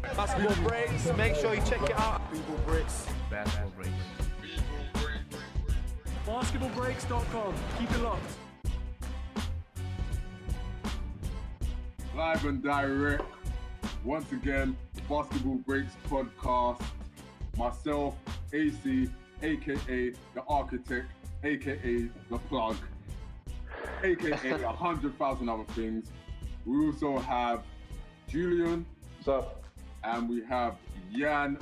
Basketball Breaks, make sure you check it out. Basketball Breaks. Basketball Breaks. Basketballbreaks.com. Keep it locked. Live and direct. Once again, the Basketball Breaks podcast. Myself, AC, aka the Architect, aka the Plug, aka 100,000 other things. We also have Julian. What's up? And we have Jan.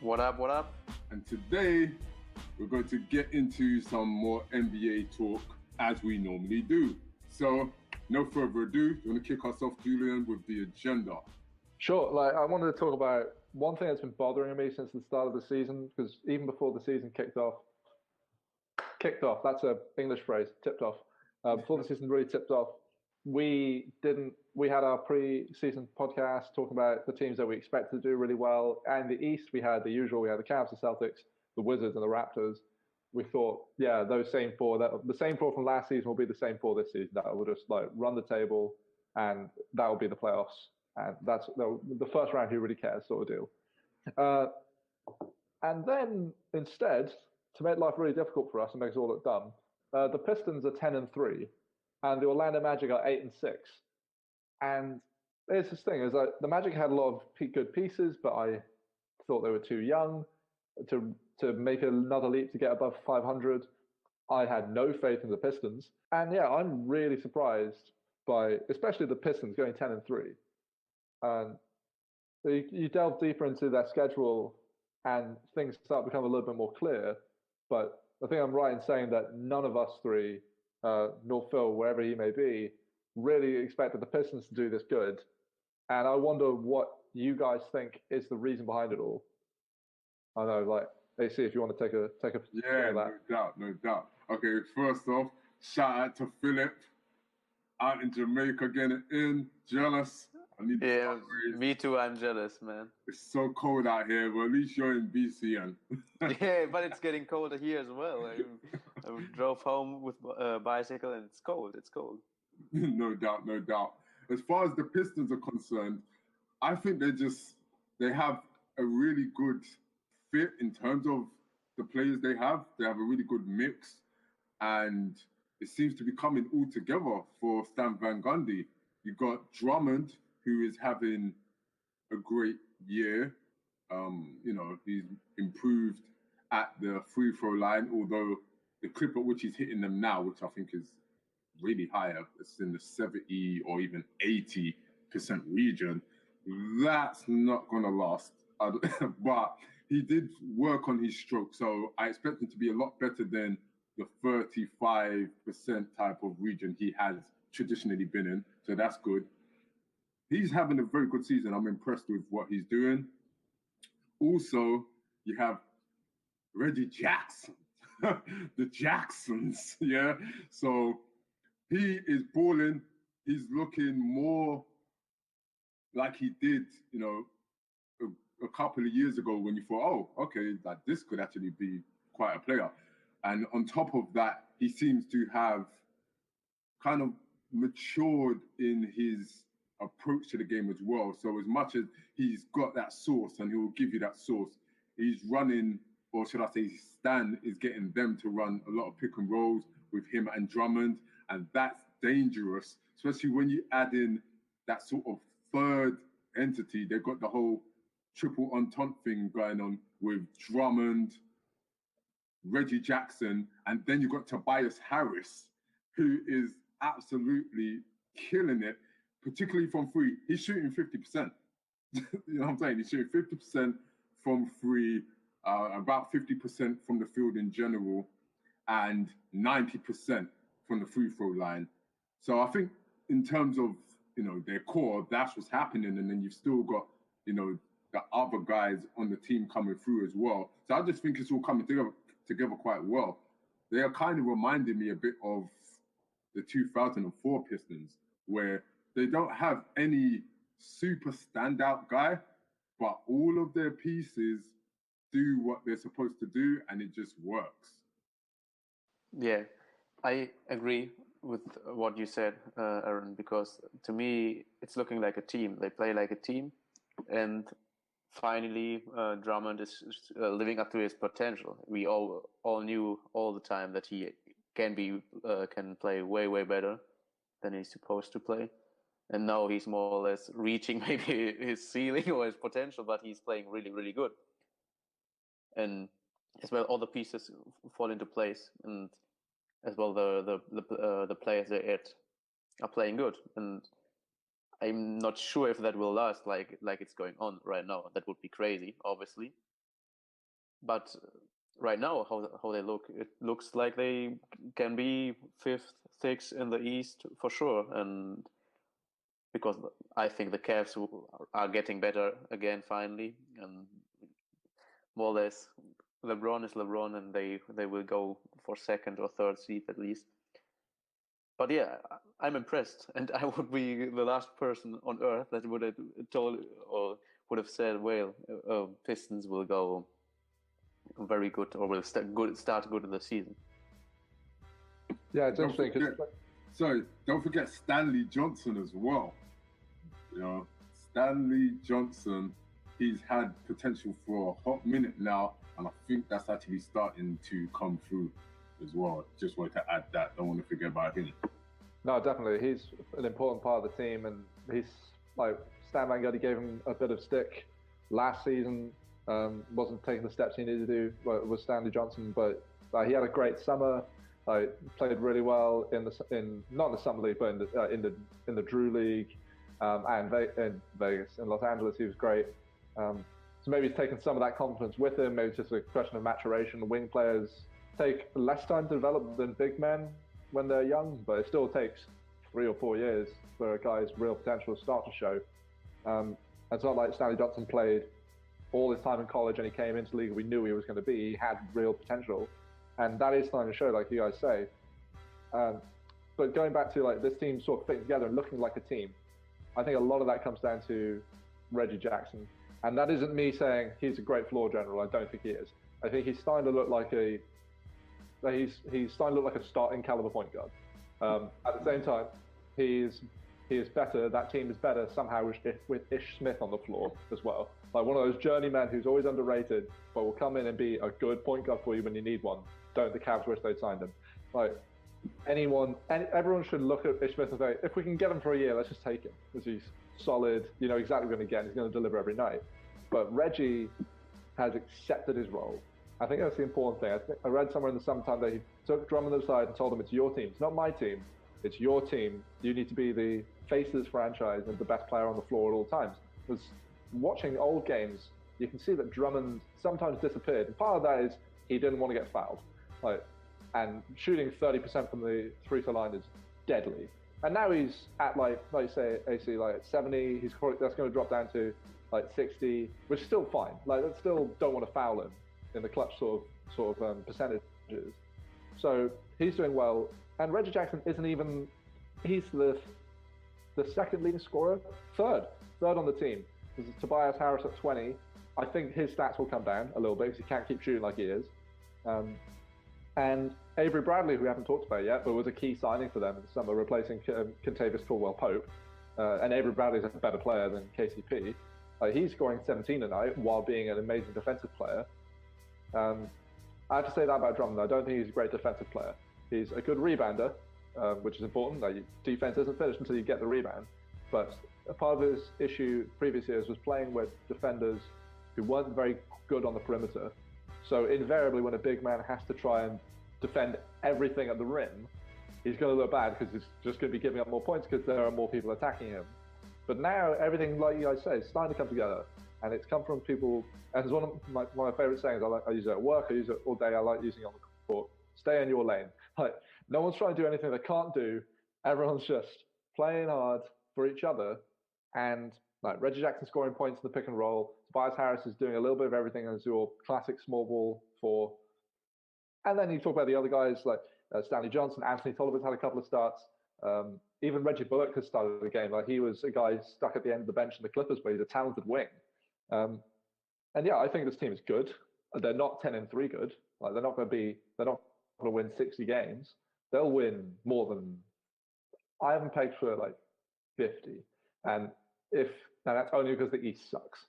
What up, what up? And today, we're going to get into some more NBA talk, as we normally do. So, no further ado, you want to kick us off, Julian, with the agenda? Sure. I wanted to talk about one thing that's been bothering me since the start of the season, because even before the season kicked off, that's an English phrase, tipped off. Before the season really tipped off, we had our pre-season podcast talking about the teams that we expected to do really well. And the East, we had the Cavs, the Celtics, the Wizards, and the Raptors. We thought, yeah, those same four, the same four from last season will be the same four this season. That will just run the table, and that will be the playoffs. And that's the first round. Who really cares? Sort of deal. And then instead, to make life really difficult for us and make us all look dumb, the Pistons are 10-3, and the Orlando Magic are 8-6. And there's this thing: is that the Magic had a lot of good pieces, but I thought they were too young to make another leap to get above 500. I had no faith in the Pistons, and yeah, I'm really surprised by especially the Pistons going 10-3. And you delve deeper into their schedule, and things start to become a little bit more clear. But I think I'm right in saying that none of us three, nor Phil, wherever he may be, really expected the Pistons to do this good. And I wonder what you guys think is the reason behind it all. I know, AC, if you want to take a Yeah, no doubt. Okay, first off, shout out to Philip out in Jamaica getting in. Jealous. Yeah, me too. I'm jealous, man. It's so cold out here, but at least you're in BC. And yeah, but it's getting colder here as well. I drove home with a bicycle, and it's cold. It's cold. No doubt. As far as the Pistons are concerned, I think they have a really good fit in terms of the players they have. They have a really good mix, and it seems to be coming all together for Stan Van Gundy. You've got Drummond, who is having a great year. He's improved at the free throw line, although the clip at which he's hitting them now, which I think is really higher, it's in the 70 or even 80% region. That's not going to last. But he did work on his stroke, so I expect him to be a lot better than the 35% type of region he has traditionally been in. So that's good. He's having a very good season. I'm impressed with what he's doing. Also, you have Reggie Jackson, the Jacksons, yeah? So he is balling. He's looking more like he did, a couple of years ago when you thought, oh, okay, this could actually be quite a player. And on top of that, he seems to have kind of matured in his approach to the game as well. So as much as he's got that sauce and he will give you that sauce, he's running, or should I say Stan is getting them to run a lot of pick and rolls with him and Drummond, and that's dangerous, especially when you add in that sort of third entity. They've got the whole triple entente thing going on with Drummond, Reggie Jackson, and then you've got Tobias Harris, who is absolutely killing it, particularly from three. He's shooting 50%. You know what I'm saying? He's shooting 50% from three, about 50% from the field in general, and 90% from the free throw line. So I think in terms of, their core, that's what's happening. And then you've still got, the other guys on the team coming through as well. So I just think it's all coming together quite well. They are kind of reminding me a bit of the 2004 Pistons, where they don't have any super standout guy, but all of their pieces do what they're supposed to do, and it just works. Yeah, I agree with what you said, Aaron, because to me, it's looking like a team. They play like a team, and finally Drummond is living up to his potential. We all knew all the time that he can play way better than he's supposed to play, and now he's more or less reaching maybe his ceiling or his potential, but he's playing really good, and as well all the pieces fall into place, and as well the players they add are playing good, and I'm not sure if that will last like it's going on right now. That would be crazy, obviously. But right now, how they look, it looks like they can be fifth, sixth in the East for sure. And because I think the Cavs are getting better again finally, and more or less, LeBron is LeBron, and they will go for second or third seed at least. But yeah, I'm impressed, and I would be the last person on earth that would have told or would have said, "Well, Pistons will go very good or will start good in the season." Yeah, it's interesting. Sorry, don't forget Stanley Johnson as well. You know, Stanley Johnson, he's had potential for a hot minute now, and I think that's actually starting to come through as well. Just wanted to add that. Don't want to forget about him. No, definitely. He's an important part of the team, and he's like Stan Van Gundy gave him a bit of stick last season. Wasn't taking the steps he needed to do with Stanley Johnson, but he had a great summer. Played really well in not in the summer league, but in the Drew League, and in Vegas, in Los Angeles, he was great. So maybe he's taken some of that confidence with him. Maybe it's just a question of maturation. Wing players take less time to develop than big men when they're young, but it still takes 3 or 4 years for a guy's real potential to start to show. It's not like Stanley Johnson played all his time in college and he came into the league. We knew he was going to be. He had real potential, and that is starting to show, like you guys say. But going back to like this team sort of fitting together and looking like a team, I think a lot of that comes down to Reggie Jackson, and that isn't me saying he's a great floor general. I don't think he is. I think he's starting to look like he's starting to look like a starting caliber point guard. At the same time, he is better. That team is better somehow with Ish Smith on the floor as well. Like one of those journeymen who's always underrated, but will come in and be a good point guard for you when you need one. Don't the Cavs wish they'd signed him? Like everyone should look at Ish Smith and say, if we can get him for a year, let's just take him because he's solid. You know exactly what you're going to get. He's going to deliver every night. But Reggie has accepted his role. I think that's the important thing. I read somewhere in the summertime that he took Drummond aside and told him, it's your team. It's not my team. It's your team. You need to be the face of this franchise and the best player on the floor at all times. Because watching old games, you can see that Drummond sometimes disappeared. And part of that is he didn't want to get fouled. And shooting 30% from the three-throw line is deadly. And now he's at like you say, AC, like at 70. That's going to drop down to like 60, which is still fine. Like, I still don't want to foul him in the clutch sort of percentages. So he's doing well. And Reggie Jackson isn't even, he's the second leading scorer, third on the team. This is Tobias Harris at 20. I think his stats will come down a little bit because he can't keep shooting like he is. And Avery Bradley, who we haven't talked about yet, but was a key signing for them in the summer, replacing Kentavious Caldwell-Pope. And Avery Bradley's a better player than KCP. He's scoring 17 a night while being an amazing defensive player. I have to say that about Drummond. I don't think he's a great defensive player. He's a good rebounder, which is important. Like, defense isn't finished until you get the rebound. But a part of his issue previous years was playing with defenders who weren't very good on the perimeter. So invariably, when a big man has to try and defend everything at the rim, he's going to look bad because he's just going to be giving up more points because there are more people attacking him. But now everything, like you guys say, is starting to come together, and it's come from people. And it's one of my favorite sayings. I use it at work. I use it all day. I like using it on the court. Stay in your lane. Like, no one's trying to do anything they can't do. Everyone's just playing hard for each other. And like Reggie Jackson scoring points in the pick and roll. Tobias Harris is doing a little bit of everything as your classic small ball four. And then you talk about the other guys like Stanley Johnson, Anthony Tolliver's had a couple of starts. Even Reggie Bullock has started the game. Like, he was a guy stuck at the end of the bench in the Clippers, but he's a talented wing. And yeah, I think this team is good. They're not 10-3 good. Like, they're not going to win 60 games. They'll win more than, I haven't pegged for like 50. And that's only because the East sucks.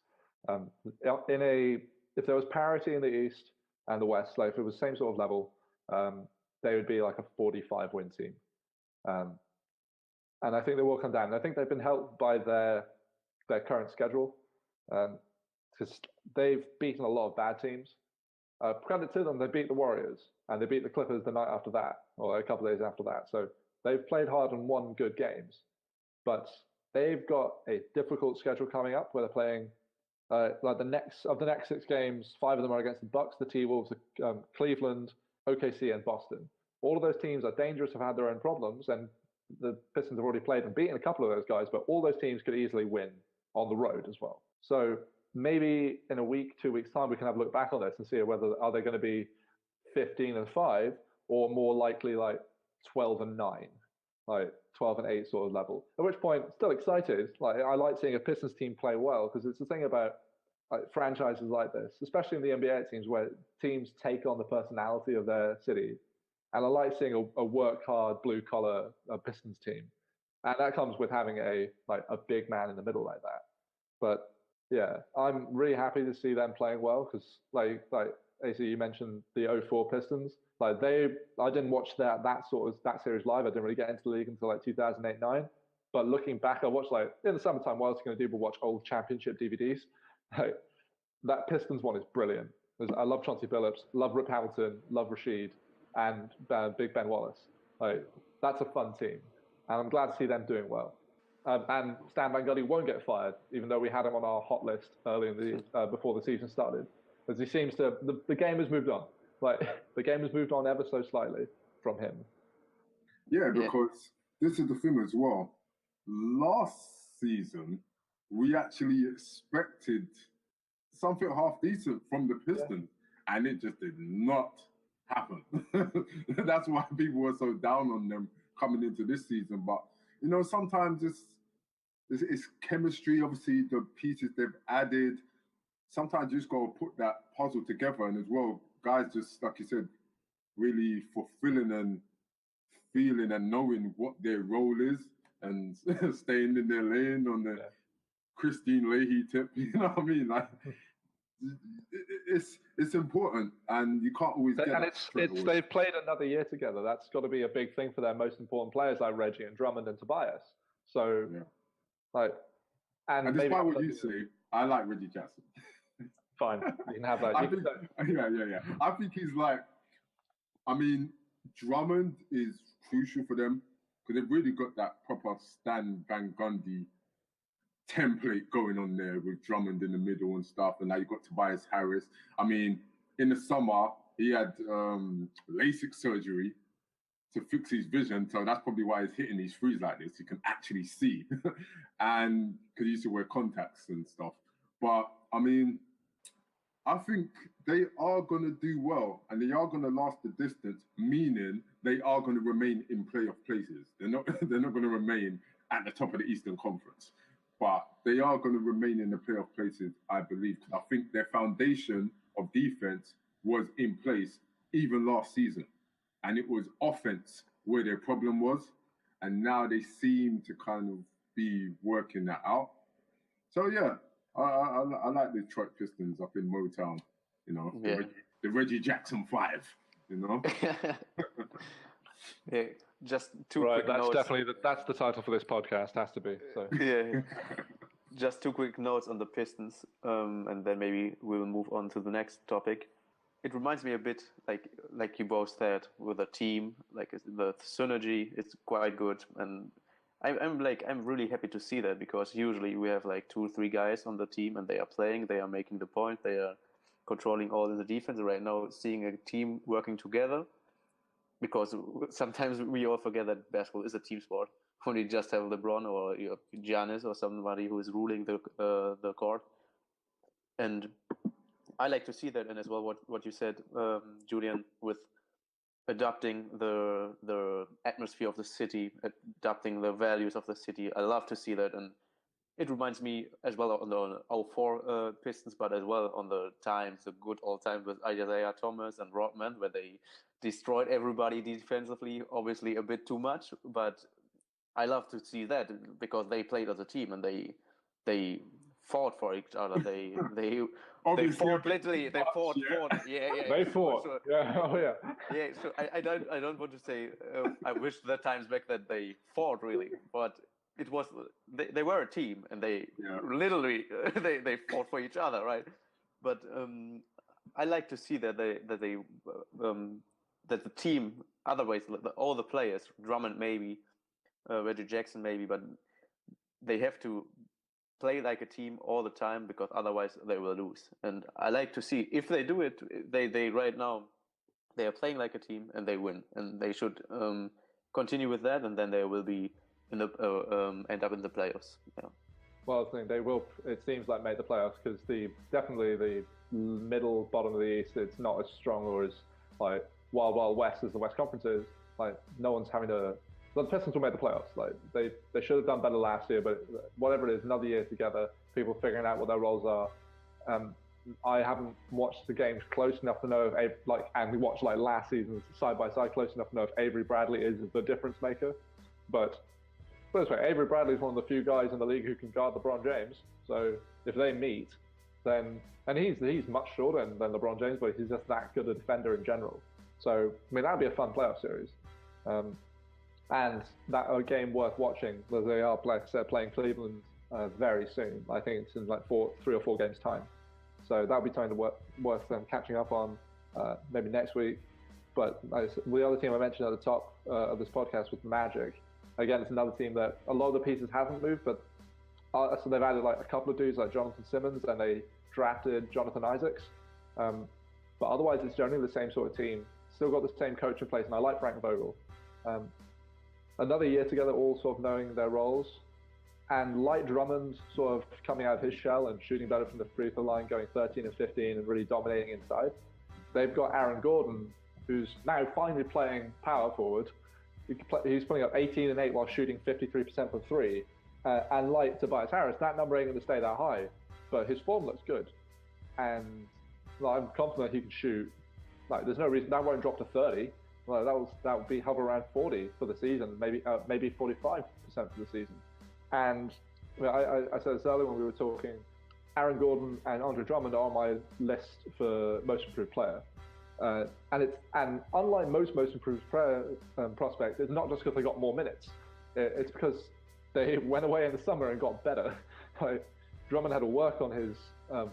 If there was parity in the East and the West, like if it was the same sort of level, they would be like a 45 win team. And I think they will come down. And I think they've been helped by their current schedule, because they've beaten a lot of bad teams. Credit to them, they beat the Warriors and they beat the Clippers the night after that, or a couple of days after that. So they've played hard and won good games, but they've got a difficult schedule coming up where they're playing like the next 6 games, 5 of them are against the Bucks, the T-Wolves, Cleveland, OKC, and Boston. All of those teams are dangerous, have had their own problems, and the Pistons have already played and beaten a couple of those guys, but all those teams could easily win on the road as well. So maybe in a week, 2 weeks' time, we can have a look back on this and see whether are they going to be 15-5 or more likely like 12-9, like 12-8 sort of level. At which point, still excited. Like I like seeing a Pistons team play well, because it's the thing about like franchises like this, especially in the NBA teams where teams take on the personality of their city. And I like seeing a work hard, blue collar Pistons team, and that comes with having a big man in the middle like that. But yeah, I'm really happy to see them playing well, because like AC, you mentioned the 04 Pistons. Like I didn't watch that series live. I didn't really get into the league until like 2008-9. But looking back, I watched like in the summertime. What else are you going to do but watch old championship DVDs? Like, that Pistons one is brilliant. I love Chauncey Billups, love Rip Hamilton, love Rashid, and Big Ben Wallace. Like that's a fun team, and I'm glad to see them doing well. And Stan Van Gundy won't get fired, even though we had him on our hot list early in the before the season started, because he seems to the game has moved on. Like the game has moved on ever so slightly from him. Yeah, because this is the thing as well. Last season, we actually expected something half decent from the Pistons, and it just did not happen. That's why people were so down on them coming into this season. But you know, sometimes it's chemistry. Obviously, the pieces they've added. Sometimes you just got to put that puzzle together, and as well, guys just like you said, really fulfilling and feeling and knowing what their role is, and staying in their lane on the Christine Leahy tip. You know what I mean? Like. It's important, and you can't always get. And they've played another year together. That's got to be a big thing for their most important players like Reggie and Drummond and Tobias. So, and despite what you say, I like Reggie Jackson. Fine, you can have that. Yeah. I think he's like. I mean, Drummond is crucial for them because they've really got that proper Stan Van Gundy template going on there with Drummond in the middle and stuff, and now you've got Tobias Harris. I mean, in the summer he had LASIK surgery to fix his vision, so that's probably why he's hitting these threes like this. He can actually see, and because he used to wear contacts and stuff. But I mean, I think they are going to do well, and they are going to last the distance. Meaning they are going to remain in playoff places. They're not going to remain at the top of the Eastern Conference. But they are going to remain in the playoff places, I believe. I think their foundation of defense was in place even last season. And it was offense where their problem was. And now they seem to kind of be working that out. So, yeah, I like the Detroit Pistons up in Motown, you know, the Reggie Jackson 5, you know. Yeah. Just two quick notes. That's the title for this podcast, has to be. So. Yeah. Just 2 quick notes on the Pistons, and then maybe we'll move on to the next topic. It reminds me a bit, like you both said, with a team, like the synergy. It's quite good, and I'm really happy to see that, because usually we have like 2 or 3 guys on the team, and they are playing, they are making the point, they are controlling all in the defense. Right now, seeing a team working together. Because sometimes we all forget that basketball is a team sport. When you just have LeBron or Giannis or somebody who is ruling the court. And I like to see that, and as well what you said, Julian, with adopting the atmosphere of the city, adopting the values of the city. I love to see that, and it reminds me as well on the 04 Pistons, but as well on the good old times with Isaiah Thomas and Rodman, where they destroyed everybody defensively, obviously a bit too much, but I love to see that because they played as a team and they fought for each other. They Obviously, fought literally. They fought. Yeah. They sure, fought. sure. Yeah. Oh yeah. Yeah. So I don't want to say. I wish the times back that they fought really, but it was they were a team and they literally they fought for each other, right? But I like to see that that the team, otherwise all the players, Drummond maybe, Reggie Jackson maybe, but they have to play like a team all the time because otherwise they will lose. And I like to see if they do it. They right now they are playing like a team and they win, and they should continue with that, and then they will be in the end up in the playoffs. Yeah. Well, I think they will. It seems like make the playoffs because definitely the middle bottom of the East, it's not as strong or as like wild west as the West Conference is. Like no one's having to. The Pistons will make the playoffs. Like they should have done better last year, but whatever it is, another year together, people figuring out what their roles are. I haven't watched the games close enough to know if and we watched like last season's side by side close enough to know if Avery Bradley is the difference maker. But this way, Avery Bradley is one of the few guys in the league who can guard LeBron James. So if they meet, then and he's much shorter than LeBron James, but he's just that good a defender in general. So I mean that'd be a fun playoff series. And that a game worth watching. They are playing Cleveland very soon. I think it's in like 3 or 4 games time. So that'll be something worth them catching up on maybe next week. But the other team I mentioned at the top of this podcast was Magic. Again, it's another team that a lot of the pieces haven't moved, but so they've added like a couple of dudes like Jonathan Simmons, and they drafted Jonathan Isaacs. But otherwise, it's generally the same sort of team. Still got the same coach in place, and I like Frank Vogel. Another year together, all sort of knowing their roles. And like Drummond sort of coming out of his shell and shooting better from the free throw line, going 13 and 15 and really dominating inside. They've got Aaron Gordon, who's now finally playing power forward. He's putting up 18 and 8 while shooting 53% from three. And like Tobias Harris, that number ain't going to stay that high, but his form looks good. And I'm confident he can shoot. Like, there's no reason that won't drop to 30. Well, that would be hover around 40 for the season, maybe 45% for the season. And I said this earlier when we were talking. Aaron Gordon and Andre Drummond are on my list for most improved player. And unlike most improved player prospects, it's not just because they got more minutes. It's because they went away in the summer and got better. Like, Drummond had to work on his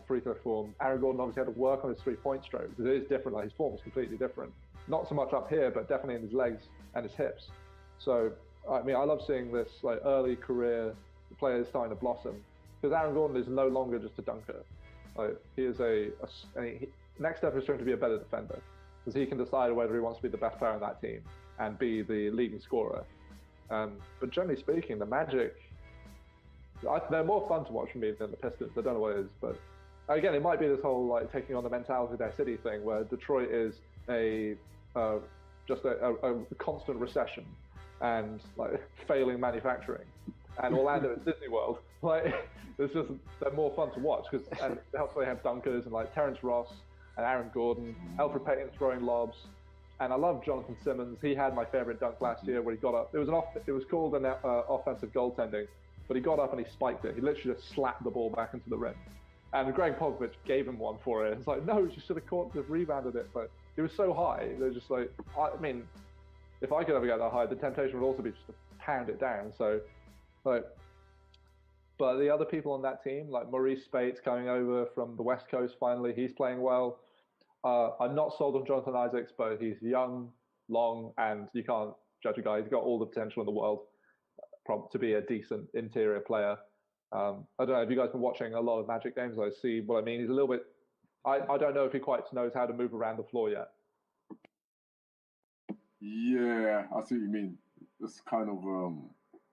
free throw form. Aaron Gordon obviously had to work on his 3-point stroke because it is different. Like, his form is completely different. Not so much up here, but definitely in his legs and his hips. So, I mean, I love seeing this like early career players starting to blossom, because Aaron Gordon is no longer just a dunker. Like, he is next step is going to be a better defender, because he can decide whether he wants to be the best player on that team and be the leading scorer. But generally speaking, the Magic, they're more fun to watch for me than the Pistons. I don't know what it is, but again, it might be this whole like taking on the mentality of their city thing, where Detroit is just a constant recession and like failing manufacturing, and Orlando is Disney World. Like, they're more fun to watch because they have dunkers and like Terrence Ross and Aaron Gordon, Alfred Payton throwing lobs, and I love Jonathan Simmons. He had my favorite dunk last year where he got up. It was called an offensive goaltending, but he got up and he spiked it. He literally just slapped the ball back into the rim, and Greg Popovich gave him one for it. It's like, no, you should have rebounded it, but it was so high. They're just like, I mean, if I could ever get that high, the temptation would also be just to pound it down. So, like, but the other people on that team, like Maurice Spates coming over from the West Coast, finally, he's playing well. I'm not sold on Jonathan Isaacs, but he's young, long, and you can't judge a guy. He's got all the potential in the world to be a decent interior player. I don't know if you guys have been watching a lot of Magic games. I see what I mean. He's a little bit. I don't know if he quite knows how to move around the floor yet. Yeah, I see what you mean. This kind of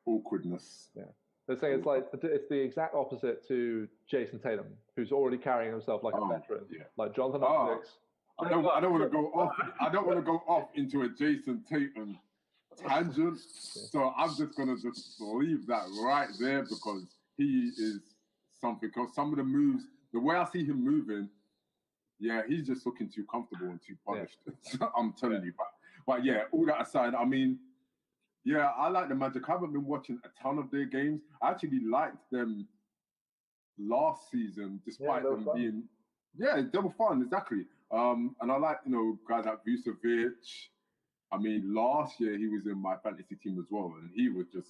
awkwardness. Yeah. They're saying it's the exact opposite to Jason Tatum, who's already carrying himself like a veteran. Yeah. Like Jonathan Isaacs. I don't want to go off. I don't want to go off into a Jason Tatum tangent. So I'm just gonna leave that right there, because he is something. Because some of the moves, the way I see him moving, yeah, he's just looking too comfortable and too polished. Yeah. I'm telling you. But yeah, all that aside, I mean, yeah, I like the Magic. I haven't been watching a ton of their games. I actually liked them last season, despite they were them fun. being, they were fun, exactly. And I like, guys like Vucevic. I mean, last year he was in my fantasy team as well, and he was just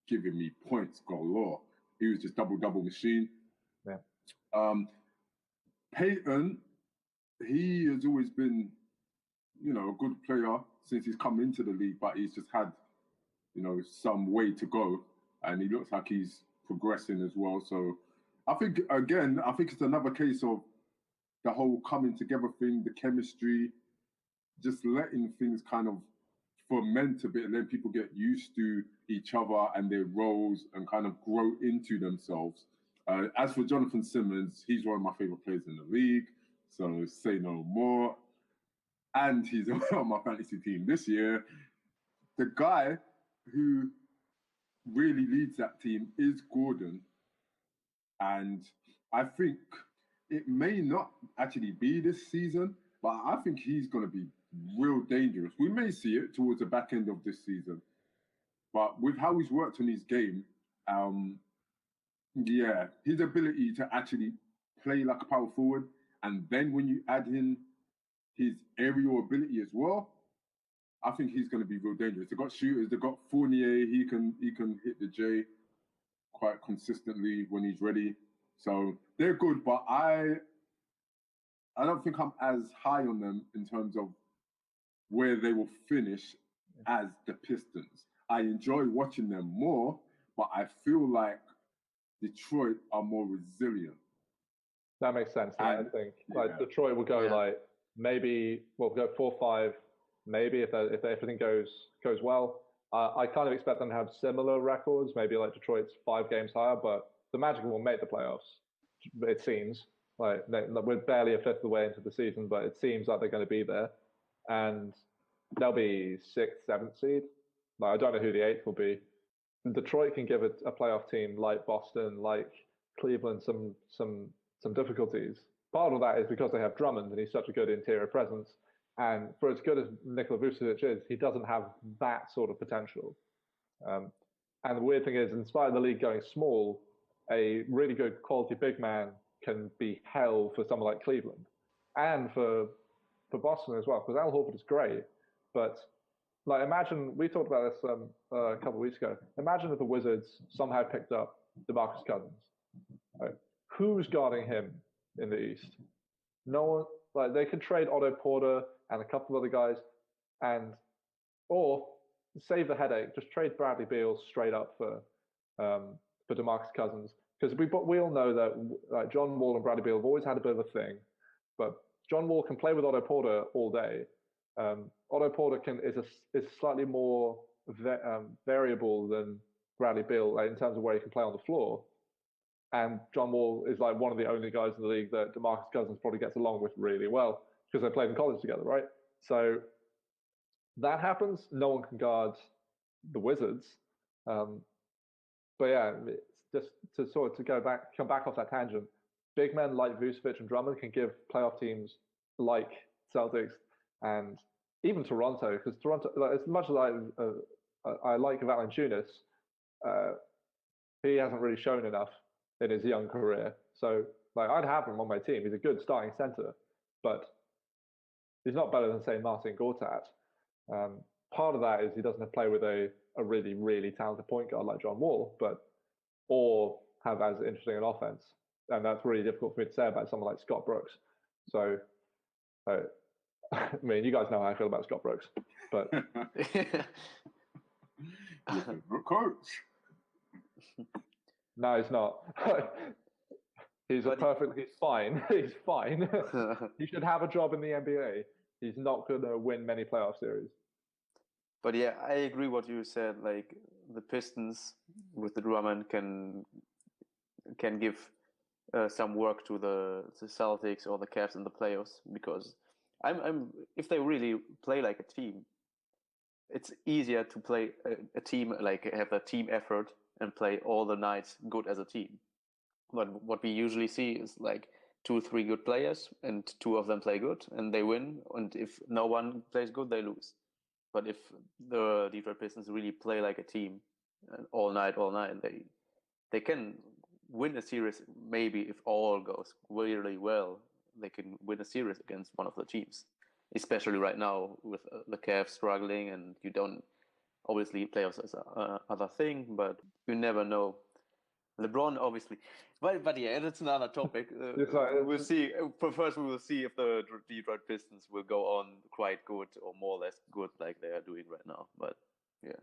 giving me points galore. He was just double machine. Yeah. Peyton, he has always been, a good player since he's come into the league, but he's just had, some way to go, and he looks like he's progressing as well. So I think it's another case of the whole coming together thing, the chemistry, just letting things kind of ferment a bit and then people get used to each other and their roles and kind of grow into themselves. As for Jonathan Simmons, he's one of my favorite players in the league, so say no more. And he's on my fantasy team this year. The guy who really leads that team is Gordon. And I think it may not actually be this season, but I think he's going to be real dangerous. We may see it towards the back end of this season. But with how he's worked on his game, his ability to actually play like a power forward, and then when you add in his aerial ability as well, I think he's going to be real dangerous. They've got shooters. They've got Fournier. He can hit the J quite consistently when he's ready. So they're good, but I don't think I'm as high on them in terms of where they will finish as the Pistons. I enjoy watching them more, but I feel like Detroit are more resilient. That makes sense. I think Detroit will go maybe we'll go 4-5, maybe if everything goes well. I kind of expect them to have similar records, maybe like Detroit's 5 games higher, but the Magic will make the playoffs. It seems like we're barely a fifth of the way into the season, but it seems like they're going to be there, and they'll be 6th, 7th seed. Like, I don't know who the 8th will be. Detroit can give a playoff team like Boston, like Cleveland, some difficulties. Part of that is because they have Drummond, and he's such a good interior presence. And for as good as Nikola Vucevic is, he doesn't have that sort of potential. And the weird thing is, in spite of the league going small, a really good quality big man can be hell for someone like Cleveland and for Boston as well, because Al Horford is great. But like, imagine, we talked about this a couple of weeks ago. Imagine if the Wizards somehow picked up DeMarcus Cousins. Right? Who's guarding him in the East? No one. Like, they could trade Otto Porter and a couple of other guys, or save the headache, just trade Bradley Beal straight up for DeMarcus Cousins, because we all know that John Wall and Bradley Beal have always had a bit of a thing, but John Wall can play with Otto Porter all day. Otto Porter is slightly more variable than Bradley Beal, like, in terms of where he can play on the floor. And John Wall is like one of the only guys in the league that DeMarcus Cousins probably gets along with really well, because they played in college together, right? So that happens. No one can guard the Wizards. But yeah, it's just to come back off that tangent. Big men like Vucevic and Drummond can give playoff teams like Celtics and even Toronto, because Toronto, as much as I like Valanciunas, he hasn't really shown enough in his young career. So like, I'd have him on my team. He's a good starting center, but he's not better than, say, Marcin Gortat. Part of that is he doesn't play with a really, really talented point guard like John Wall, or have as interesting an offense. And that's really difficult for me to say about someone like Scott Brooks. So, I mean, you guys know how I feel about Scott Brooks, but coach. No, he's not. He's fine. He's fine. He should have a job in the NBA. He's not going to win many playoff series. But yeah, I agree what you said. Like, the Pistons with the Drummond can give some work to the Celtics or the Cavs in the playoffs, because if they really play like a team, it's easier to play a team, like have a team effort and play all the nights good as a team. But what we usually see is like 2-3 good players, and 2 of them play good and they win. And if no one plays good, they lose. But if the Detroit Pistons really play like a team all night, they can win a series. Maybe if all goes really well, they can win a series against one of the teams. Especially right now with the Cavs struggling, and you don't obviously playoffs is other thing, but you never know. LeBron obviously, but yeah, that's another topic. We'll see. First, we will see if the Detroit Pistons will go on quite good or more or less good like they are doing right now. But yeah,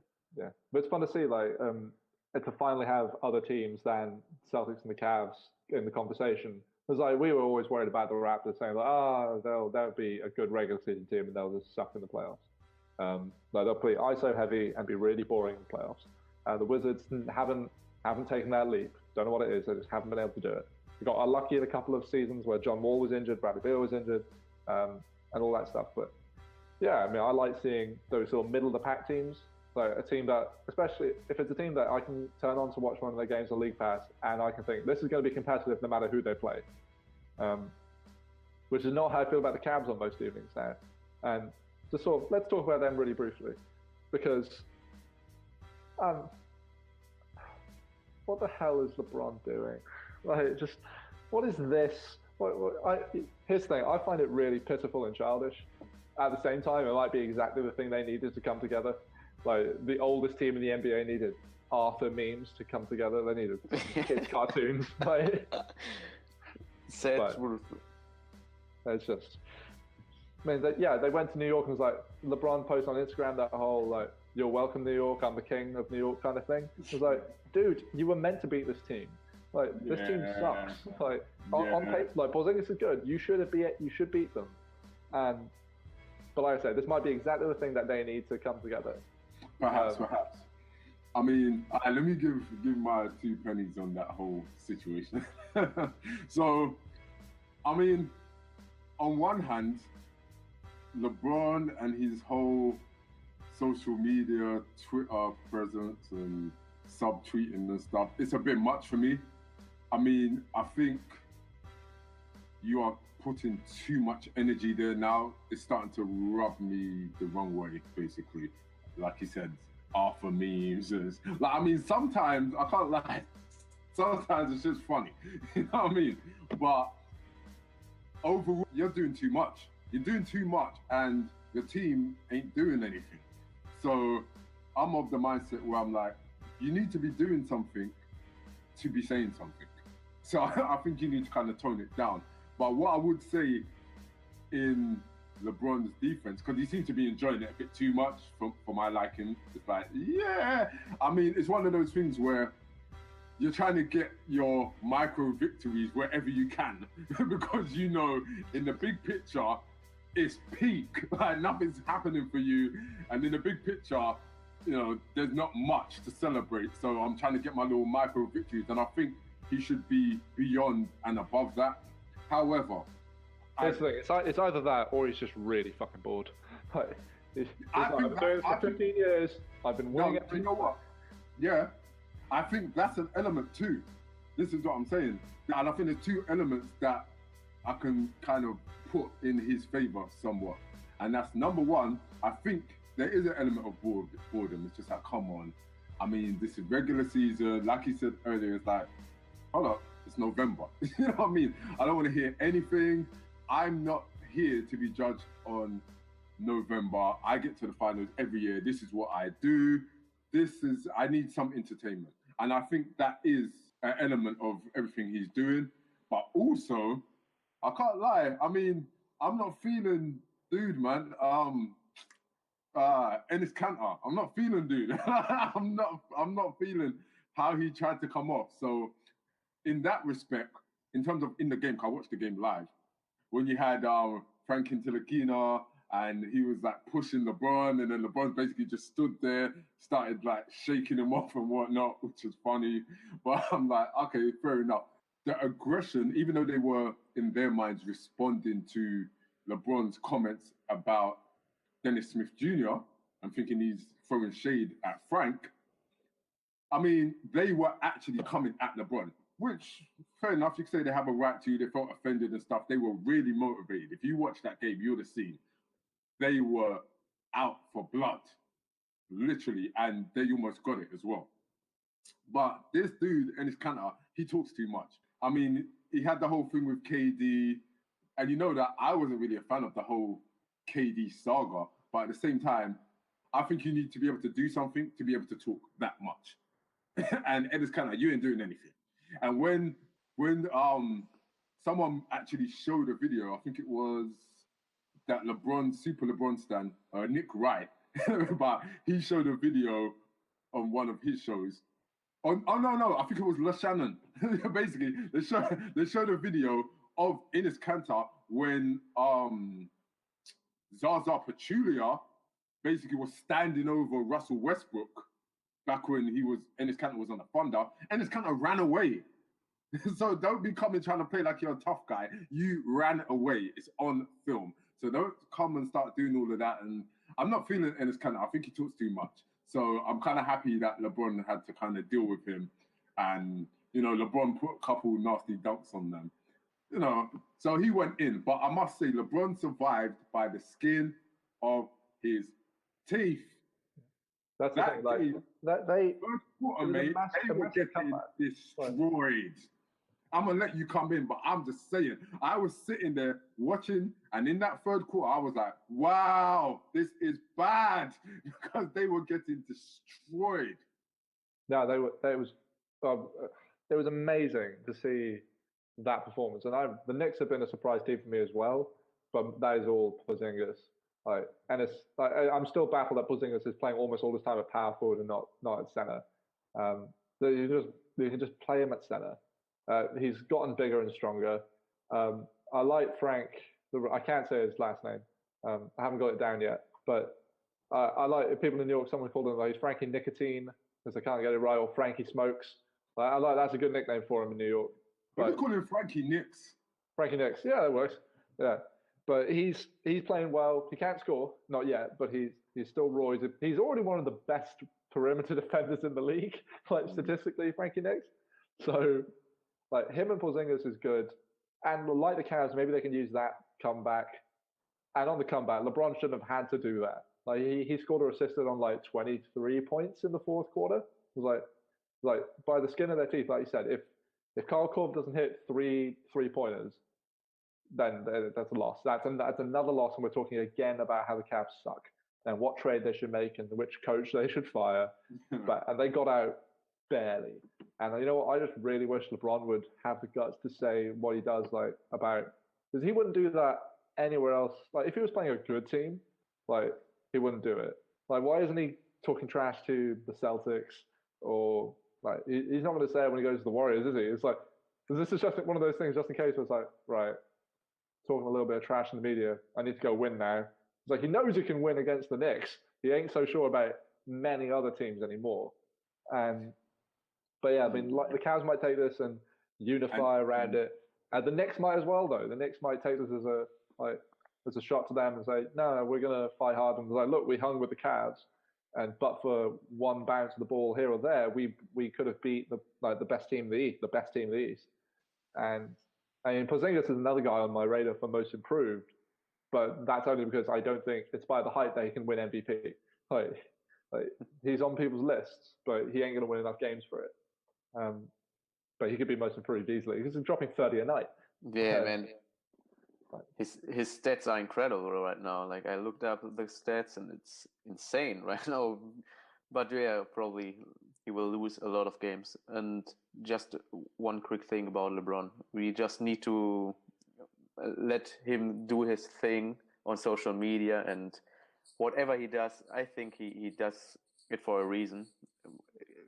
but it's fun to see and to finally have other teams than Celtics and the Cavs in the conversation. Because we were always worried about the Raptors, saying they'll be a good regular season team and they'll just suck in the playoffs. They'll play ISO heavy and be really boring in the playoffs. The Wizards haven't taken that leap. Don't know what it is. They just haven't been able to do it. We got unlucky in a couple of seasons where John Wall was injured, Bradley Beal was injured, and all that stuff. But yeah, I mean, I like seeing those sort of middle of the pack teams. Like a team that, especially if it's a team that I can turn on to watch one of their games on League Pass, and I can think this is going to be competitive no matter who they play. Which is not how I feel about the Cavs on most evenings now. And just let's talk about them really briefly, because what the hell is LeBron doing? What is this? Here's the thing, I find it really pitiful and childish. At the same time, it might be exactly the thing they needed to come together. Like the oldest team in the NBA needed Arthur memes to come together. They needed kids cartoons. It's just, I mean, they went to New York and was like, LeBron posted on Instagram that whole "You're welcome, New York. I'm the king of New York" kind of thing. It was like, dude, you were meant to beat this team. This team sucks. On paper, Porzingis is good. You should beat them. But like I said, this might be exactly the thing that they need to come together. Perhaps. I mean, let me give my 2 pennies on that whole situation. So, I mean, on one hand, LeBron and his whole social media, Twitter presence and subtweeting and stuff, it's a bit much for me. I mean, I think you are putting too much energy there now. It's starting to rub me the wrong way, basically. Like you said, Arthur memes. I mean, sometimes, I can't lie, sometimes it's just funny. You know what I mean? But overall, you're doing too much. You're doing too much and your team ain't doing anything. So I'm of the mindset where I'm like, you need to be doing something to be saying something. So I think you need to kind of tone it down. But what I would say in LeBron's defense, because he seems to be enjoying it a bit too much for my liking, it's like, yeah. I mean, it's one of those things where you're trying to get your micro victories wherever you can, because you know, in the big picture, it's peak. Like nothing's happening for you, and in the big picture, you know, there's not much to celebrate. So I'm trying to get my little micro victories, and I think he should be beyond and above that. However, it's either that or he's just really fucking bored. I've been doing this for 15 years. I've been winning it. You know what? Yeah, I think that's an element too. This is what I'm saying. And I think there's 2 elements that I can kind of put in his favor somewhat. And that's number 1, I think there is an element of boredom. It's just like, come on. I mean, this is regular season. Like he said earlier, it's like, hold up, it's November. You know what I mean? I don't want to hear anything. I'm not here to be judged on November. I get to the finals every year. This is what I do. I need some entertainment. And I think that is an element of everything he's doing. But also, I can't lie. I mean, I'm not feeling dude, man. Ennis Cantor. I'm not feeling dude. I'm not feeling how he tried to come off. So in that respect, in terms of in the game, 'cause I watched the game live, when you had Frank Ntilikina and he was like pushing LeBron, and then LeBron basically just stood there, started like shaking him off and whatnot, which was funny. But I'm like, okay, fair enough. The aggression, even though they were in their minds responding to LeBron's comments about Dennis Smith Jr. and thinking he's throwing shade at Frank, I mean, they were actually coming at LeBron, which, fair enough, you could say they have a right to, they felt offended and stuff. They were really motivated. If you watch that game, you would have seen they were out for blood, literally, and they almost got it as well. But this dude and his Cantor, he talks too much. I mean, he had the whole thing with KD, and you know that I wasn't really a fan of the whole KD saga. But at the same time, I think you need to be able to do something to be able to talk that much. And Ed is kind of, you ain't doing anything. And when someone actually showed a video, I think it was that Super LeBron stan, Nick Wright, but he showed a video on one of his shows. Oh no, I think it was La Shannon. Basically, they showed a video of Enes Kanter when Zaza Pachulia basically was standing over Russell Westbrook back when Enes Kanter was on the Thunder, and Enes Kanter ran away. So don't be coming trying to play like you're a tough guy. You ran away. It's on film. So don't come and start doing all of that. And I'm not feeling Enes Kanter. I think he talks too much. So I'm kind of happy that LeBron had to kind of deal with him. And, you know, LeBron put a couple nasty dunks on them. You know, so he went in. But I must say, LeBron survived by the skin of his teeth. That's the thing. Like, first quarter, mate, they were getting destroyed. I'm going to let you come in, but I'm just saying, I was sitting there watching, and in that third quarter, I was like, wow, this is bad, because they were getting destroyed. No, it was amazing to see that performance. And the Knicks have been a surprise team for me as well, but that is all Porzingis. And it's I'm still baffled that Porzingis is playing almost all this time at power forward and not at center. You can just play him at center. He's gotten bigger and stronger. I like Frank. I can't say his last name. I haven't got it down yet. But I like people in New York. Someone called him he's Frankie Nicotine, because I can't get it right, or Frankie Smokes. I like that's a good nickname for him in New York. But we call him Frankie Nicks. Frankie Nicks, yeah, that works. Yeah, but he's playing well. He can't score, not yet, but he's still raw. He's already one of the best perimeter defenders in the league, like statistically, Frankie Nicks. So. Like him and Porzingis is good, and like the Cavs, maybe they can use that comeback. And on the comeback, LeBron shouldn't have had to do that. Like he scored or assisted on like 23 points in the fourth quarter. It was like by the skin of their teeth, like you said. If Kyle Korver doesn't hit three pointers, then that's a loss. That's another loss, and we're talking again about how the Cavs suck and what trade they should make and which coach they should fire. And they got out barely. And you know what? I just really wish LeBron would have the guts to say what he does, because he wouldn't do that anywhere else. Like if he was playing a good team, he wouldn't do it. Like why isn't he talking trash to the Celtics, or he's not going to say it when he goes to the Warriors, is he? It's like, this is just one of those things, just in case. Where it's like, right, talking a little bit of trash in the media. I need to go win now. It's like he knows he can win against the Knicks. He ain't so sure about many other teams anymore. But yeah, I mean, the Cavs might take this and unify around it. The Knicks might as well, though. The Knicks might take this as a shot to them and say, no, we're going to fight hard. And look, we hung with the Cavs, but for one bounce of the ball here or there, we could have beat the best team in the East, And I mean, Porzingis is another guy on my radar for most improved, but that's only because I don't think it's by the height that he can win MVP. He's on people's lists, but he ain't going to win enough games for it. But he could be most improved easily. He's dropping 30 a night. Yeah, man. His stats are incredible right now. Like I looked up the stats and it's insane right now. But yeah, probably he will lose a lot of games. And just one quick thing about LeBron. We just need to let him do his thing on social media, and whatever he does, I think he does it for a reason.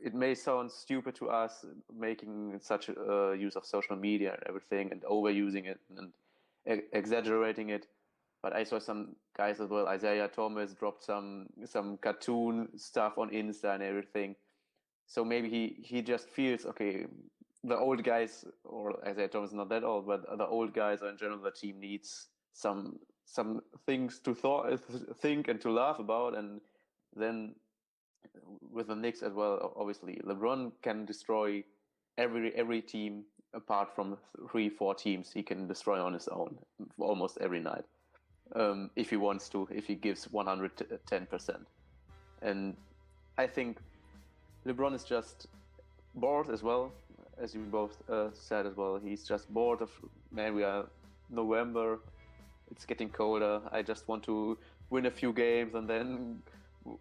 It may sound stupid to us making such use of social media and everything and overusing it and exaggerating it. But I saw some guys as well. Isaiah Thomas dropped some cartoon stuff on Insta and everything. So maybe he just feels, okay, the old guys, or Isaiah Thomas is not that old, but the old guys or in general the team needs some things to think and to laugh about. And then with the Knicks as well, obviously LeBron can destroy every team apart from 3-4 teams. He can destroy on his own almost every night, if he wants to, if he gives 110%. And I think LeBron is just bored as well, as you both said as well. He's just bored of, man, we are November, it's getting colder. I just want to win a few games, and then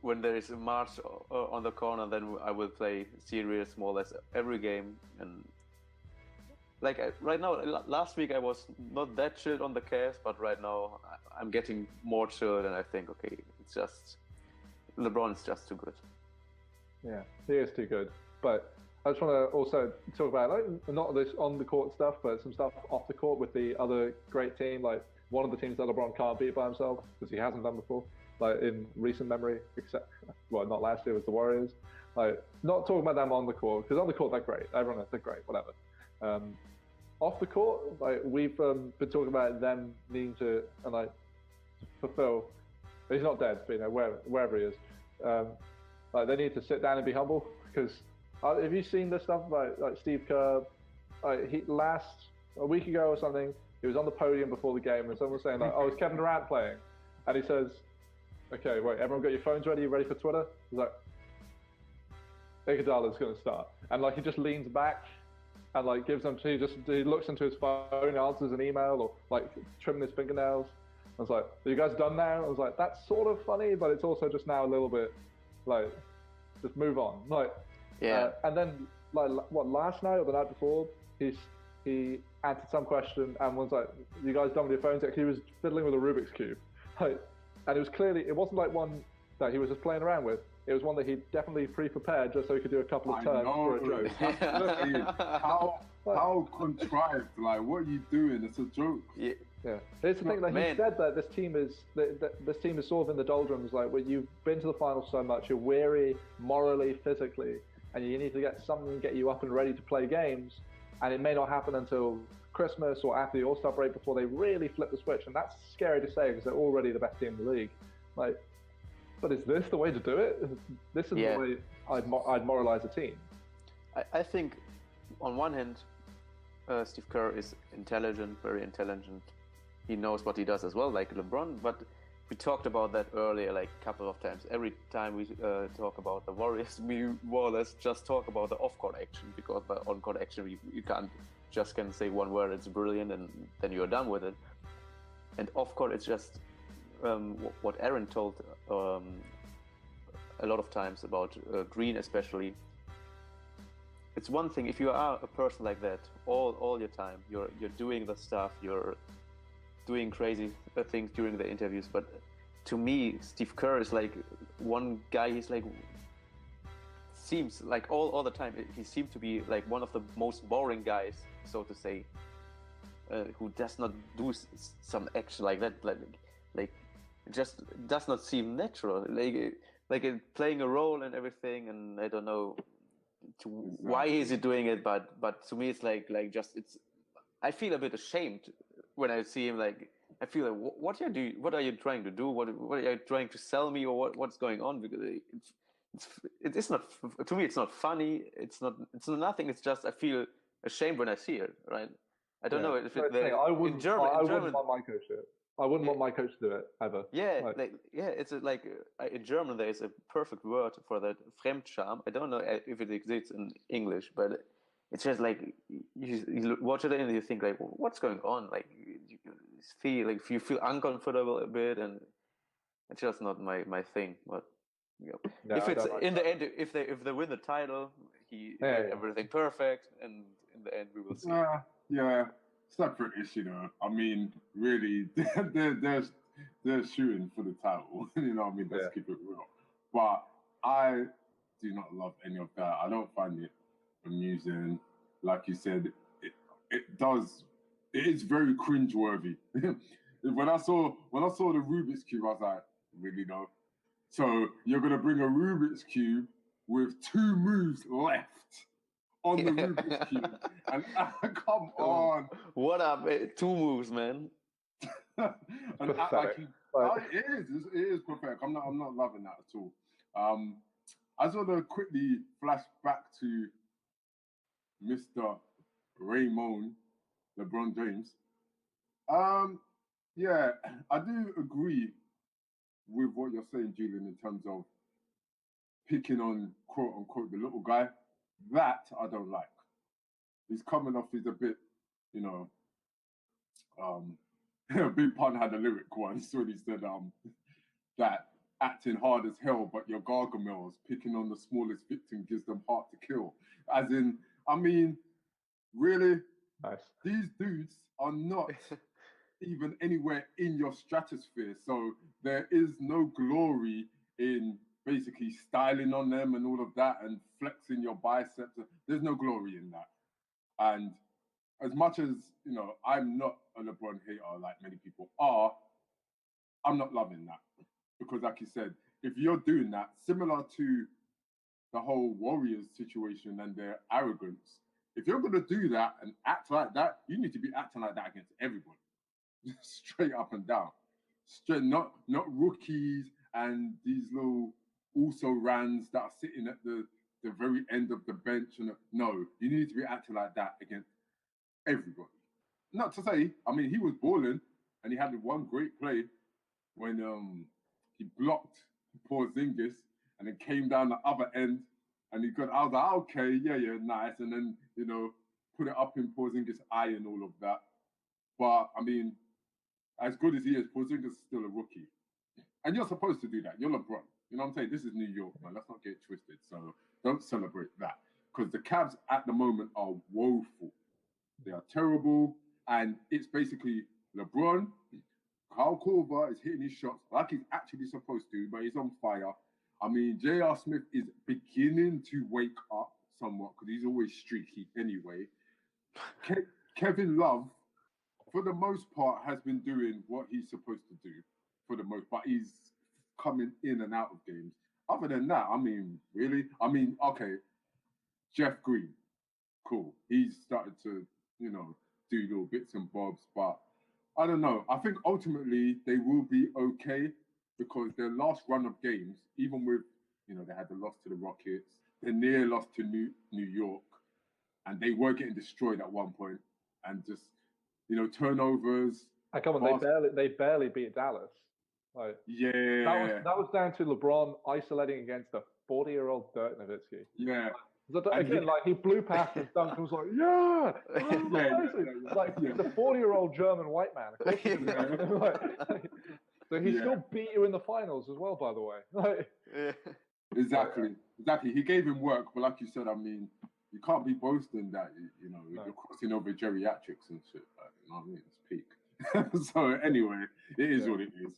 when there is a March on the corner, then I will play serious more or less every game. And like right now, last week I was not that chilled on the Cavs, but right now I'm getting more chilled, and I think, okay, it's just LeBron is just too good. Yeah, he is too good. But I just want to also talk about like not this on the court stuff, but some stuff off the court with the other great team, like one of the teams that LeBron can't beat by himself because he hasn't done before, like in recent memory, except well, not last year, was the Warriors. Like not talking about them on the court, because on the court they're great. Everyone knows they're great, whatever. Off the court, like we've been talking about them needing to and like to fulfill. He's not dead, but you know wherever he is. Like they need to sit down and be humble, because have you seen this stuff about like Steve Kerr? He a week ago or something, he was on the podium before the game, and someone was saying like, "Oh, is Kevin Durant playing?" And he says, "Okay, wait, everyone got your phones ready? You ready for Twitter?" He's like, "Iguodala's going to start," and like he just leans back and like gives them. He looks into his phone, answers an email, or like trimming his fingernails. I was like, "Are you guys done now?" I was like, "That's sort of funny, but it's also just now a little bit like, just move on." Like, yeah. And then like what, last night or the night before, he answered some question and was like, "You guys done with your phones?" He was fiddling with a Rubik's cube, like, and it was clearly, it wasn't like one that he was just playing around with. It was one that he definitely pre-prepared just so he could do a couple of turns for a joke. How contrived? Like, what are you doing? It's a joke. Yeah. Yeah, it's the thing that he said that this team is sort of in the doldrums. Like, when you've been to the finals so much, you're weary morally, physically, and you need to get something to get you up and ready to play games. And it may not happen until Christmas or after the All-Star break before they really flip the switch. And that's scary to say because they're already the best team in the league. Like, but is this the way to do it? This is the way I'd moralize a team. I think, on one hand, Steve Kerr is intelligent, very intelligent. He knows what he does as well, like LeBron. But we talked about that earlier, like a couple of times. Every time we talk about the Warriors, we more or less just talk about the off-court action, because by on-court action, you can't just can say one word, it's brilliant, and then you're done with it. And off-court, it's just what Aaron told a lot of times about Green especially. It's one thing if you are a person like that all your time, you're doing the stuff, you're doing crazy things during the interviews. But to me, Steve Kerr is like one guy. He's like, seems like all the time, he seems to be like one of the most boring guys, so to say, who does not do some action like that, like it just does not seem natural, like playing a role and everything. And I don't know why is he doing it, but to me it's like just, it's, I feel a bit ashamed when I see him. Like, I feel like, what are you trying to do? What are you trying to sell me, or what's going on? Because it's not, to me, it's not funny. It's nothing. It's just, I feel ashamed when I see it. Right? I don't know if I wouldn't want my coach to do it. I wouldn't want my coach to do it ever. Yeah, it's like in German there is a perfect word for that, Fremdscham. I don't know if it exists in English, but it's just like you watch it and you think like, what's going on? Like you feel uncomfortable a bit, and it's just not my thing. But if it's in the end, if they win the title, he made everything perfect, and in the end we will see. Yeah. Separate issue though. I mean, really, they're shooting for the title. You know what I mean? Let's keep it real. But I do not love any of that. I don't find it amusing. Like you said, it is very cringeworthy. When I saw the Rubik's Cube, I was like, really though? So you're gonna bring a Rubik's Cube with 2 moves left on the Rubik's Cube, and come on! What up? 2 moves, man. And it is perfect. I'm not loving that at all. I just want to quickly flash back to Mr. Raymond LeBron James. Yeah, I do agree with what you're saying, Julian, in terms of picking on quote unquote the little guy. That I don't like. He's coming off, he's a bit, you know, Big Pun had a lyric once when he said that acting hard as hell, but your gargamels picking on the smallest victim gives them heart to kill. As in, I mean, really, Nice. these dudes are not even anywhere in your stratosphere. So there is no glory in basically styling on them and all of that and flexing your biceps. There's no glory in that. And as much as, you know, I'm not a LeBron hater like many people are, I'm not loving that. Because like you said, if you're doing that, similar to the whole Warriors situation and their arrogance, if you're going to do that and act like that, you need to be acting like that against everybody. Straight up and down. Straight, not rookies and these little also rans that are sitting at the very end of the bench. And no, you need to be acting like that against everybody. Not to say, I mean, he was balling and he had one great play when he blocked Porzingis and then came down the other end and I was like, okay, yeah, nice. And then, you know, put it up in Porzingis' eye and all of that. But, I mean, as good as he is, Porzingis is still a rookie. And you're supposed to do that. You're LeBron. You know what I'm saying? This is New York, man. Let's not get twisted. So don't celebrate that. Because the Cavs at the moment are woeful. They are terrible. And it's basically LeBron. Kyle Korver is hitting his shots like he's actually supposed to, but he's on fire. I mean, J.R. Smith is beginning to wake up somewhat because he's always streaky anyway. Kevin Love, for the most part, has been doing what he's supposed to do for the most part. He's coming in and out of games. Other than that, I mean, really? I mean, okay, Jeff Green, cool. He's started to, you know, do little bits and bobs, but I don't know. I think ultimately they will be okay because their last run of games, even with, you know, they had the loss to the Rockets, the near loss to New York, and they were getting destroyed at one point, and just, you know, turnovers. And come on, they barely beat Dallas. Like, yeah, that was down to LeBron isolating against a 40-year-old Dirk Nowitzki. Yeah. Again, like he blew past and dunked and was like, like the 40-year-old German white man. Of course he did. So he still beat you in the finals as well, by the way. Like, Exactly. He gave him work, but like you said, I mean, you can't be boasting that you know you're crossing over geriatrics and shit. Like, you know what I mean? It's peak. So anyway, it is what it is.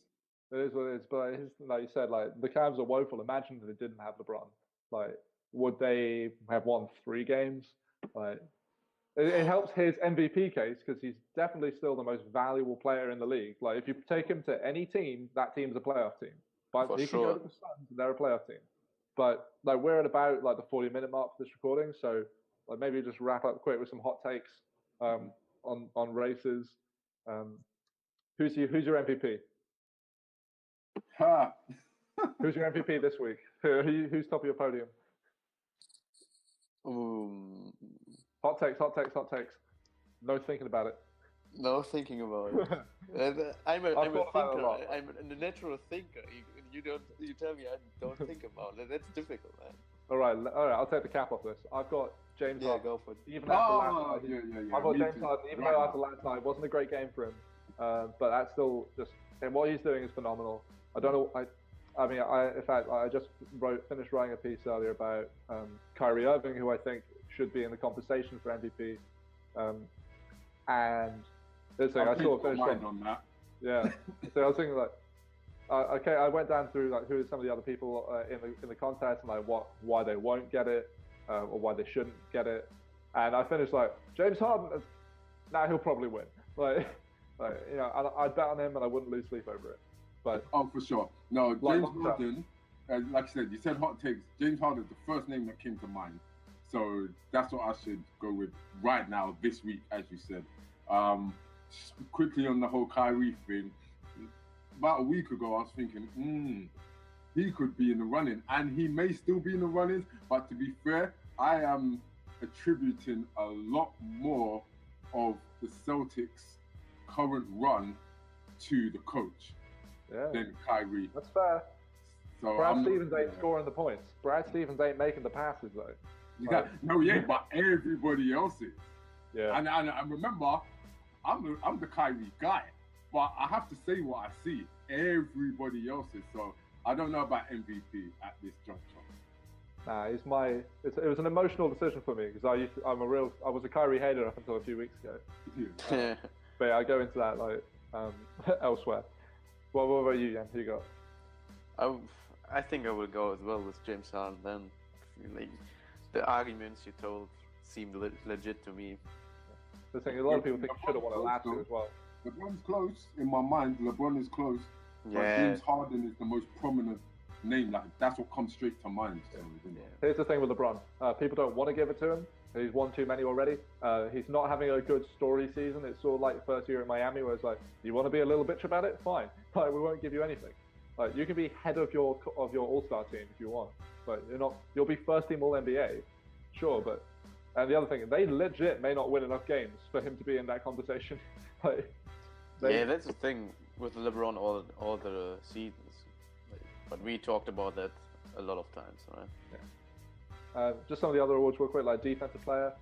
It is what it is. But like you said, like the Cavs are woeful. Imagine if they didn't have LeBron. Like, would they have won 3 games? Like, it helps his MVP case because he's definitely still the most valuable player in the league. Like, if you take him to any team, that team's a playoff team. But he can go to the Suns, and they're a playoff team. But like we're at about like the 40-minute mark for this recording, so like maybe just wrap up quick with some hot takes on races. Who's your MVP? Who's your MVP this week? Who's top of your podium? Hot takes. No thinking about it. No thinking about it. I'm a thinker. I'm a natural thinker. You tell me I don't think about it. That's difficult, man. All right. I'll take the cap off this. I've got James Harden. Go for it. Even after last night, I've got James Harden. Even though after last night it wasn't a great game for him, but that's still just and what he's doing is phenomenal. I don't know. In fact, I just finished writing a piece earlier about Kyrie Irving, who I think should be in the conversation for MVP, and. I saw a finish on that. Yeah. So I was thinking like, okay, I went down through like who are some of the other people in the contest and like why they won't get it or why they shouldn't get it, and I finished like James Harden. Now he'll probably win. Like you know, I'd bet on him and I wouldn't lose sleep over it. But for sure. No, James Harden. Like I said, you said hot takes. James Harden is the first name that came to mind. So that's what I should go with right now this week, as you said. Quickly on the whole Kyrie thing, about a week ago, I was thinking, he could be in the running, and he may still be in the running. But to be fair, I am attributing a lot more of the Celtics' current run to the coach than Kyrie. That's fair. So Brad Stevens ain't scoring the points. Brad Stevens ain't making the passes though. Yeah, no, he ain't, but everybody else is. Yeah. And remember, I'm the Kyrie guy, but I have to say what I see. Everybody else is. So I don't know about MVP at this juncture. Nah, it was an emotional decision for me because I was a Kyrie hater up until a few weeks ago. Yeah. But yeah, I go into that like elsewhere. What about you, Jan? Who you got? I think I will go as well with James Harden. Then, like, the arguments you told seemed legit to me. The thing, a lot of people think he should have won it last year as well. LeBron's close in my mind. LeBron is close, but Yeah. James Harden is the most prominent name. Like that's what comes straight to mind. So, Here's the thing with LeBron. People don't want to give it to him. He's won too many already. He's not having a good story season. It's sort of like the first year in Miami where it's like, you want to be a little bitch about it? Fine. Like, we won't give you anything. Like, you can be head of your All-Star team if you want, but you'll be first team All-NBA. Sure, but... And the other thing, they legit may not win enough games for him to be in that conversation. Yeah, that's the thing with LeBron all the seasons. But we talked about that a lot of times, right? Yeah. Just some of the other awards real quick, like defensive player.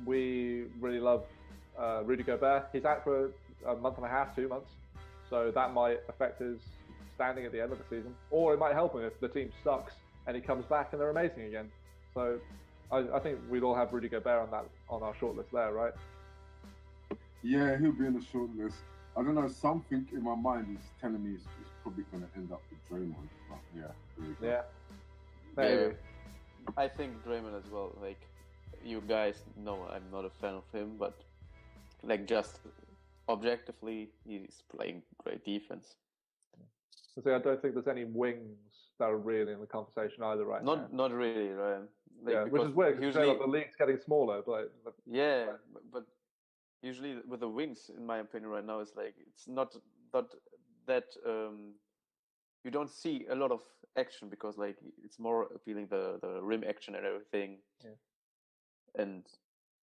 We really love Rudy Gobert. He's out for a month and a half, 2 months. So that might affect his standing at the end of the season. Or it might help him if the team sucks and he comes back and they're amazing again. So I think we'd all have Rudy Gobert on our shortlist there, right? Yeah, he'll be in the shortlist. I don't know, something in my mind is telling me it's probably going to end up with Draymond. But yeah. Maybe. Yeah. I think Draymond as well. Like, you guys know I'm not a fan of him, but like just objectively, he's playing great defense. So I don't think there's any wings that are really in the conversation either right now. Not really, right? Like, yeah, which is weird because usually the league's getting smaller, but yeah, but usually with the wings, in my opinion, right now, it's like it's not that you don't see a lot of action because like it's more appealing the rim action and everything, and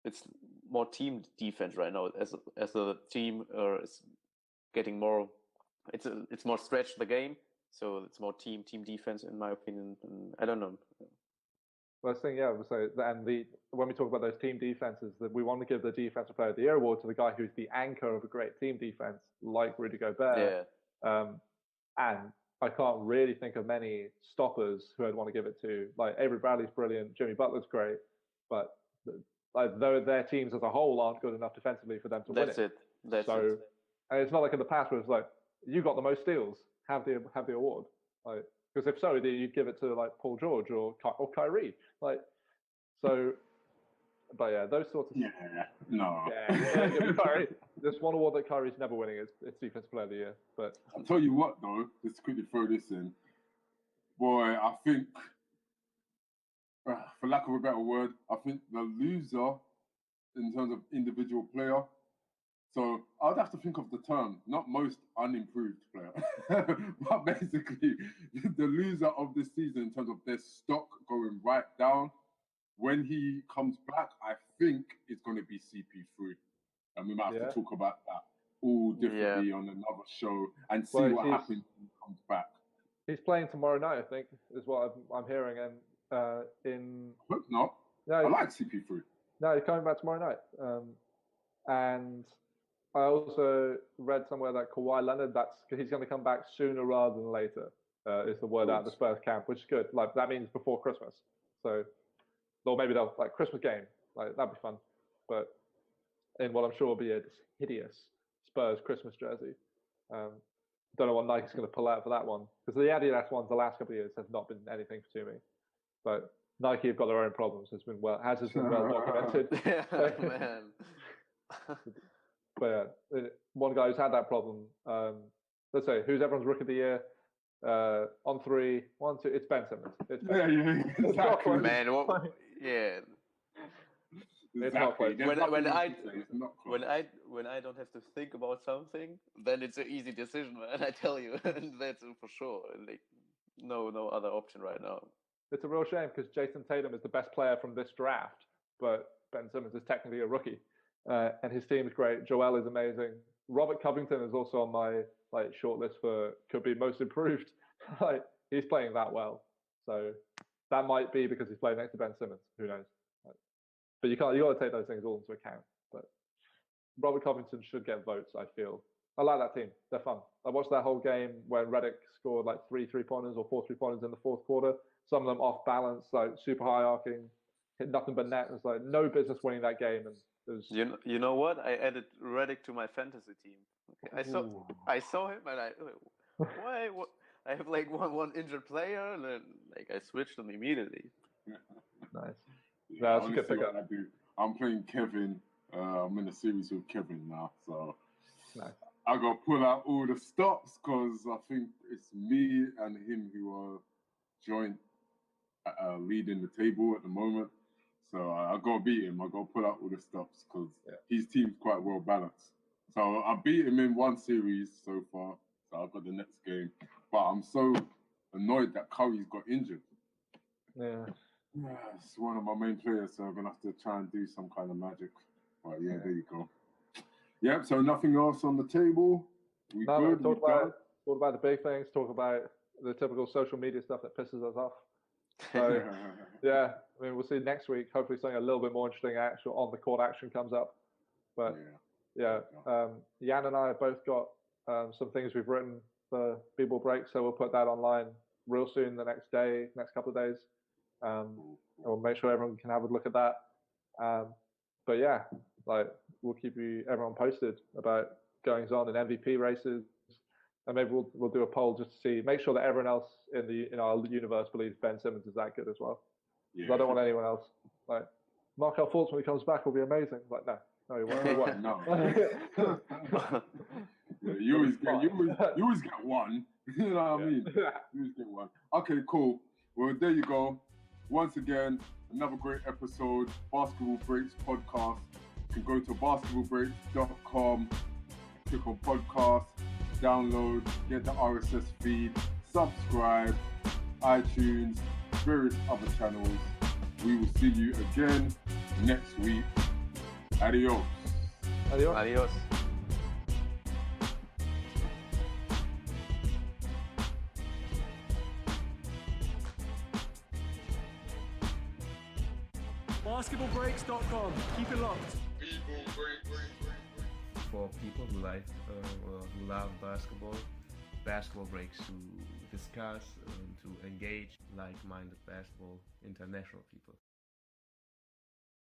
it's more team defense right now as the team is getting more. It's more stretched the game, so it's more team defense in my opinion. And I don't know. Well, I think so. And when we talk about those team defenses, that we want to give the Defensive Player of the Year award to the guy who's the anchor of a great team defense, like Rudy Gobert. Yeah. And I can't really think of many stoppers who I'd want to give it to. Like Avery Bradley's brilliant, Jimmy Butler's great, but like though their teams as a whole aren't good enough defensively for them to win it. That's it. And it's not like in the past where it's like you got the most steals, have the award. Like, because if so, you'd give it to like Paul George or Kyrie. Like, so, but yeah, those sorts of. Yeah, no. Yeah, Kyrie. There's one award that Kyrie's never winning. It's Defensive Player of the Year. But I'll tell you what, though, just quickly throw this in. Boy, I think, for lack of a better word, I think the loser in terms of individual player. So I'd have to think of the term, not most unimproved player, but basically the loser of this season in terms of their stock going right down. When he comes back, I think it's going to be CP3. And we might have to talk about that all differently on another show and see what happens when he comes back. He's playing tomorrow night, I think, is what I'm hearing. And I hope not. No, I like CP3. No, he's coming back tomorrow night. And I also read somewhere that Kawhi Leonard, he's going to come back sooner rather than later, is the word out of the Spurs camp, which is good. Like, that means before Christmas. So, or maybe they'll, like, Christmas game. Like, that'd be fun. But in what I'm sure will be a hideous Spurs Christmas jersey. Don't know what Nike's going to pull out for that one. Because the Adidas ones the last couple of years have not been anything to me. But Nike have got their own problems. Has been well documented. Man. But one guy who's had that problem, let's say, who's everyone's Rookie of the Year? On 3, 1, 2, it's Ben Simmons. It's Ben. Exactly. Man, yeah. It's not close. When I don't have to think about something, then it's an easy decision, man. I tell you, that's for sure. Like, no other option right now. It's a real shame because Jason Tatum is the best player from this draft, but Ben Simmons is technically a rookie, and his team is great. Joel is amazing. Robert Covington is also on my shortlist for could be most improved. He's playing that well, so that might be because he's playing next to Ben Simmons. Who knows? But you got to take those things all into account. But Robert Covington should get votes, I feel. I like that team. They're fun. I watched that whole game when Redick scored like 3 3-pointers or 4 3-pointers in the fourth quarter. Some of them off balance, like super high arcing, hit nothing but net. It was like no business winning that game. And it was... You know what? I added Redick to my fantasy team. Okay. I saw him and why? What? I have like one injured player, and then like I switched him immediately. Nice. Yeah, that's a good pickup. I'm playing Kevin. I'm in a series with Kevin now, so nice. I got to pull out all the stops because I think it's me and him who are joint leading the table at the moment. So I got to beat him. I got to pull out all the stops because his team's quite well balanced. So I beat him in one series so far. So I've got the next game. But I'm so annoyed that Curry's got injured. Yeah. It's one of my main players, so I'm going to have to try and do some kind of magic. But yeah, there you go. Yep, so nothing else on the table. We good? Talk about the big things, talk about the typical social media stuff that pisses us off. So, yeah, I mean, we'll see next week. Hopefully something a little bit more interesting actual on-the-court action comes up. But, Jan and I have both got some things we've written for B-Ball Break, so we'll put that online real soon, the next couple of days. We'll make sure everyone can have a look at that. But yeah, like we'll keep everyone posted about goings on in MVP races, and maybe we'll do a poll just to see, make sure that everyone else in our universe believes Ben Simmons is that good as well. Yeah. I don't want anyone else like Markel Fultz when he comes back will be amazing. Like no, he won't. No. You always get one. You know what I mean? You always get one. Okay, cool. Well, there you go. Once again, another great episode, Basketball Breaks podcast. You can go to basketballbreaks.com, click on podcast, download, get the RSS feed, subscribe, iTunes, various other channels. We will see you again next week. Adios. Adios. Basketballbreaks.com. Keep it locked. For people who who love basketball breaks to discuss and to engage like-minded basketball international people.